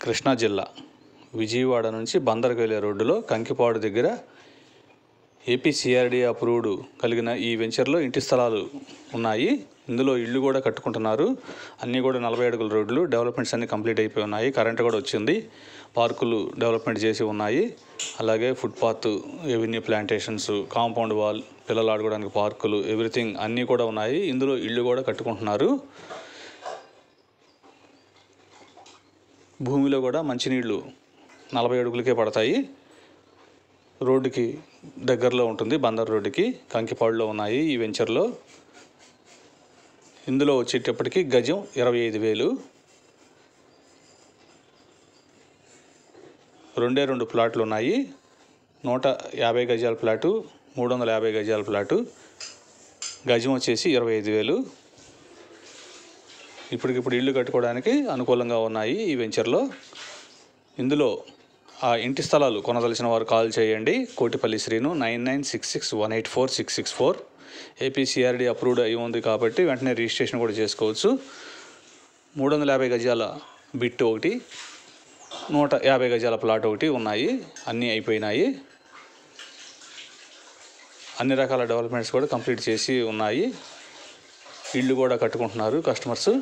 కృష్ణా జిల్లా విజయవాడ నుంచి బందర్కు వెళ్ళే రోడ్డులో కంకిపాడు దగ్గర ఏపీసీఆర్డీ అప్రూవ్డ్ కలిగిన ఈ వెంచర్లో ఇంటి స్థలాలు ఉన్నాయి. ఇందులో ఇళ్ళు కూడా కట్టుకుంటున్నారు. అన్నీ కూడా 40 అడుగుల రోడ్లు. డెవలప్మెంట్స్ అన్నీ కంప్లీట్ అయిపోయి ఉన్నాయి. కరెంటు కూడా వచ్చింది. పార్కులు డెవలప్మెంట్ చేసి ఉన్నాయి. అలాగే footpath, avenue plantations, compound wall, పిల్లలు ఆడుకోవడానికి పార్కులు, ఎవ్రీథింగ్ అన్నీ కూడా ఉన్నాయి. ఇందులో ఇళ్ళు కూడా కట్టుకుంటున్నారు. భూమిలో కూడా మంచినీళ్ళు 40 అడుగులకే పడతాయి. రోడ్డుకి దగ్గరలో ఉంటుంది. బందర్ రోడ్డుకి కంకిపాడులో ఉన్నాయి ఈ వెంచర్లో. ఇందులో వచ్చేటప్పటికి గజం 25,000. 2 ప్లాట్లు ఉన్నాయి. 150 గజాల ప్లాటు, 350 గజాల ప్లాటు. గజం వచ్చేసి 25,000. ఇప్పటికిప్పుడు ఇల్లు కట్టుకోవడానికి అనుకూలంగా ఉన్నాయి ఈ వెంచర్లో. ఇందులో ఆ ఇంటి స్థలాలు కొనదలిచిన వారు కాల్ చేయండి. కోటిపల్లి శ్రీను 9966184664. ఏపీసీఆర్డీ అప్రూవ్డ్ అయి ఉంది కాబట్టి వెంటనే రిజిస్ట్రేషన్ కూడా చేసుకోవచ్చు. 350 గజాల బిట్ ఒకటి, 150 గజాల ప్లాట్ ఒకటి ఉన్నాయి. అన్నీ అయిపోయినాయి. అన్ని రకాల డెవలప్మెంట్స్ కూడా కంప్లీట్ చేసి ఉన్నాయి. ఇళ్ళు కూడా కట్టుకుంటున్నారు కస్టమర్స్.